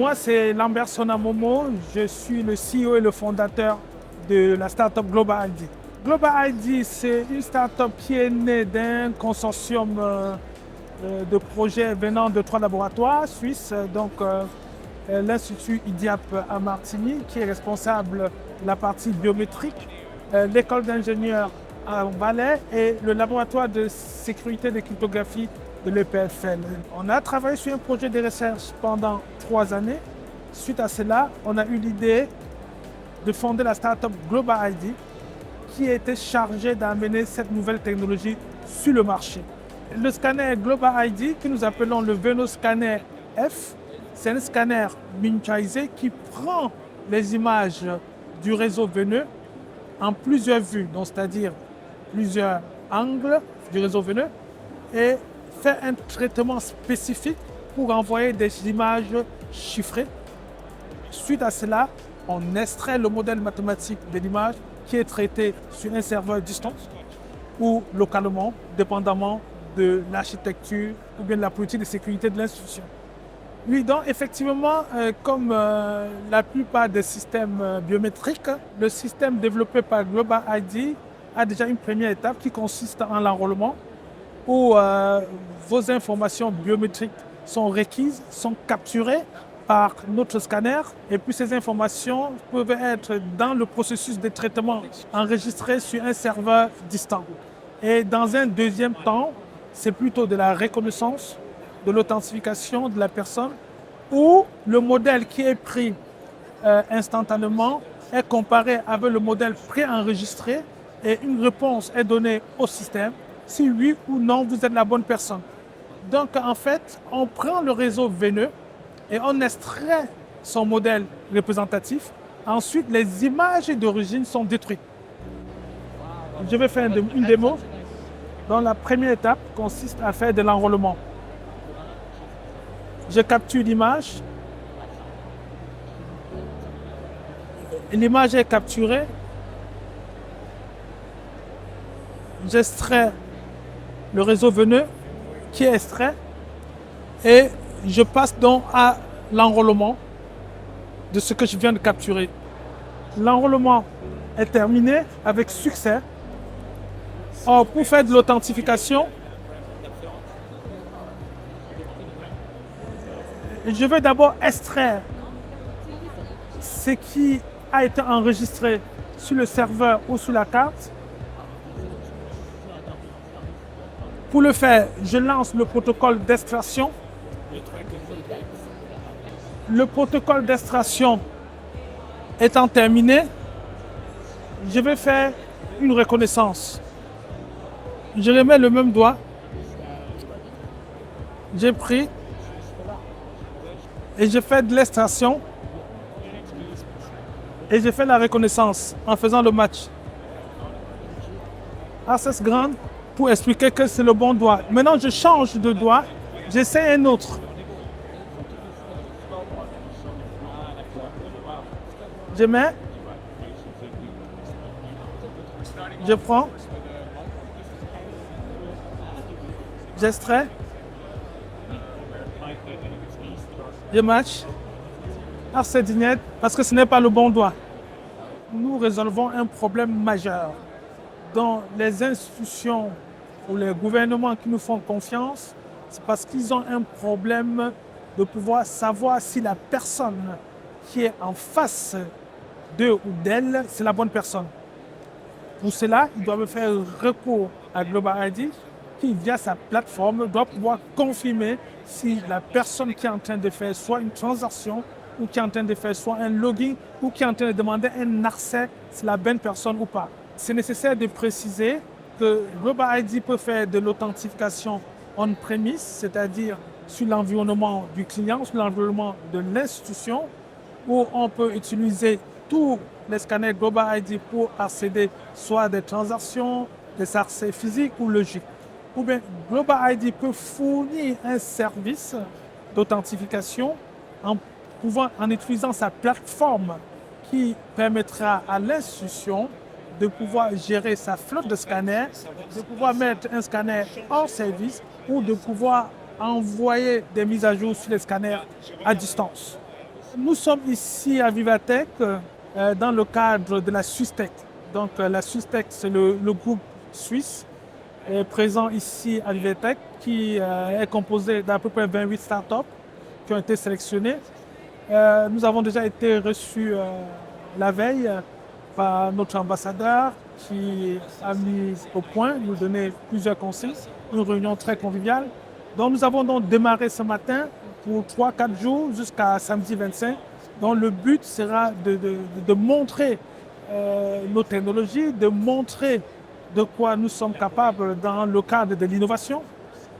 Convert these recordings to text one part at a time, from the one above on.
Moi, c'est Lambert Sonamomo. Je suis le CEO et le fondateur de la startup Global ID. Global ID, c'est une startup qui est née d'un consortium de projets venant de 3 laboratoires suisses. L'Institut IDIAP à Martigny, qui est responsable de la partie biométrique, l'école d'ingénieurs à Valais et le laboratoire de sécurité de cryptographie de l'EPFL. On a travaillé sur un projet de recherche pendant 3 années. Suite à cela, on a eu l'idée de fonder la startup Global ID, qui était chargée d'amener cette nouvelle technologie sur le marché. Le scanner Global ID, que nous appelons le VenoScanner F, c'est un scanner miniaturisé qui prend les images du réseau veineux en plusieurs vues, donc c'est-à-dire plusieurs angles du réseau veineux, et fait un traitement spécifique pour envoyer des images chiffrées. Suite à cela, on extrait le modèle mathématique de l'image qui est traité sur un serveur distant ou localement, dépendamment de l'architecture ou bien de la politique de sécurité de l'institution. Oui, donc effectivement, comme la plupart des systèmes biométriques, le système développé par Global ID a déjà une première étape qui consiste en l'enrôlement, où vos informations biométriques sont requises, sont capturées par notre scanner, et puis ces informations peuvent être dans le processus de traitement enregistré sur un serveur distant. Et dans un deuxième temps, c'est plutôt de la reconnaissance, de l'authentification de la personne, où le modèle qui est pris instantanément est comparé avec le modèle préenregistré et une réponse est donnée au système si oui ou non vous êtes la bonne personne. Donc en fait, on prend le réseau veineux et on extrait son modèle représentatif. Ensuite, les images d'origine sont détruites. Je vais faire une démo dont la première étape consiste à faire de l'enrôlement. Je capture l'image. L'image est capturée. J'extrais le réseau veineux qui est extrait et je passe donc à l'enrôlement de ce que je viens de capturer. L'enrôlement est terminé avec succès. Or, pour faire de l'authentification, je vais d'abord extraire ce qui a été enregistré sur le serveur ou sur la carte. Pour le faire, je lance le protocole d'extraction. Le protocole d'extraction étant terminé, je vais faire une reconnaissance. Je remets le même doigt. J'ai pris et je fais de l'extraction et je fais la reconnaissance en faisant le match. Access grande pour expliquer que c'est le bon doigt. Maintenant, je change de doigt, j'essaie un autre. Je mets, je prends, j'extrais, je match. C'est dinette parce que ce n'est pas le bon doigt. Nous résolvons un problème majeur dans les institutions ou les gouvernements qui nous font confiance. C'est parce qu'ils ont un problème de pouvoir savoir si la personne qui est en face d'eux ou d'elle, c'est la bonne personne. Pour cela, ils doivent faire recours à Global ID qui, via sa plateforme, doit pouvoir confirmer si la personne qui est en train de faire soit une transaction ou qui est en train de faire soit un login ou qui est en train de demander un accès, c'est la bonne personne ou pas. C'est nécessaire de préciser que Global ID peut faire de l'authentification on-premise, c'est-à-dire sur l'environnement du client, sur l'environnement de l'institution, où on peut utiliser tous les scanners Global ID pour accéder soit à des transactions, des accès physiques ou logiques. Ou bien Global ID peut fournir un service d'authentification en utilisant sa plateforme qui permettra à l'institution de pouvoir gérer sa flotte de scanners, de pouvoir mettre un scanner hors service ou de pouvoir envoyer des mises à jour sur les scanners à distance. Nous sommes ici à Vivatech dans le cadre de la Sustec. Donc la Sustec, c'est le groupe suisse présent ici à Vivatech qui est composé d'à peu près 28 startups qui ont été sélectionnées. Nous avons déjà été reçus la veille par notre ambassadeur qui a mis au point, nous donner plusieurs conseils, une réunion très conviviale. Donc nous avons donc démarré ce matin pour 3-4 jours jusqu'à samedi 25. Donc le but sera de montrer nos technologies, de montrer de quoi nous sommes capables dans le cadre de l'innovation.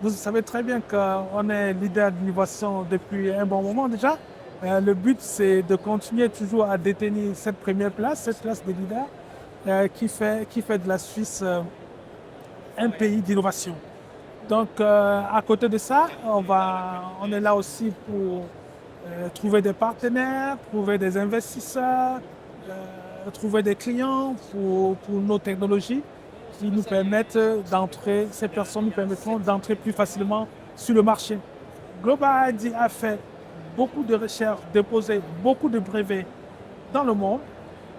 Vous savez très bien qu'on est leader d'innovation depuis un bon moment déjà. Le but, c'est de continuer toujours à détenir cette première place, cette place de leader qui fait de la Suisse un pays d'innovation. Donc, à côté de ça, on est là aussi pour trouver des partenaires, trouver des investisseurs, trouver des clients pour nos technologies qui nous permettent d'entrer, ces personnes nous permettront d'entrer plus facilement sur le marché. Global ID a fait beaucoup de recherches, déposé beaucoup de brevets dans le monde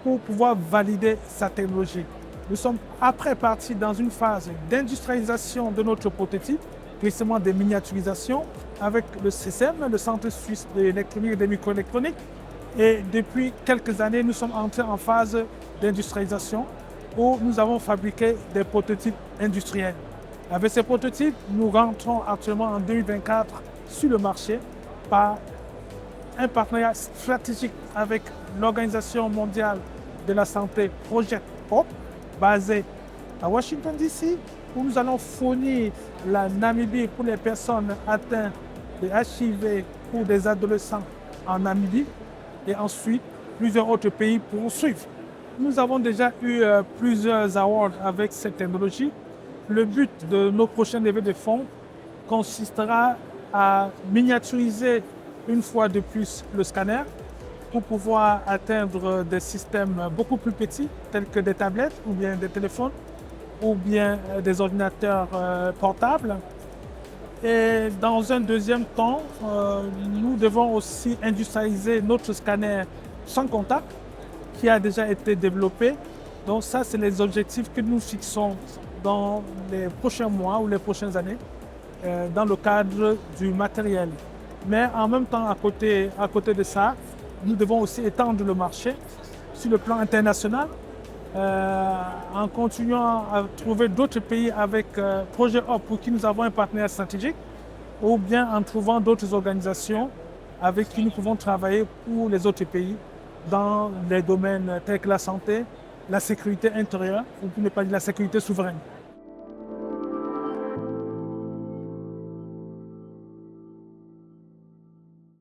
pour pouvoir valider sa technologie. Nous sommes après partis dans une phase d'industrialisation de notre prototype, précisément de miniaturisation, avec le CSEM, le Centre suisse de l'électronique et des microélectroniques. Et depuis quelques années, nous sommes entrés en phase d'industrialisation où nous avons fabriqué des prototypes industriels. Avec ces prototypes, nous rentrons actuellement en 2024 sur le marché par un partenariat stratégique avec l'Organisation mondiale de la santé Project Hope, basée à Washington DC, où nous allons fournir la Namibie pour les personnes atteintes de HIV ou des adolescents en Namibie, et ensuite plusieurs autres pays pourront suivre. Nous avons déjà eu plusieurs awards avec cette technologie. Le but de nos prochaines levées de fonds consistera à miniaturiser une fois de plus le scanner pour pouvoir atteindre des systèmes beaucoup plus petits tels que des tablettes ou bien des téléphones ou bien des ordinateurs portables. Et dans un deuxième temps, nous devons aussi industrialiser notre scanner sans contact qui a déjà été développé. Donc ça, c'est les objectifs que nous fixons dans les prochains mois ou les prochaines années dans le cadre du matériel. Mais en même temps, à côté de ça, nous devons aussi étendre le marché sur le plan international en continuant à trouver d'autres pays avec Projet Hop pour qui nous avons un partenaire stratégique ou bien en trouvant d'autres organisations avec qui nous pouvons travailler pour les autres pays dans les domaines tels que la santé, la sécurité intérieure ou pour ne pas dire la sécurité souveraine.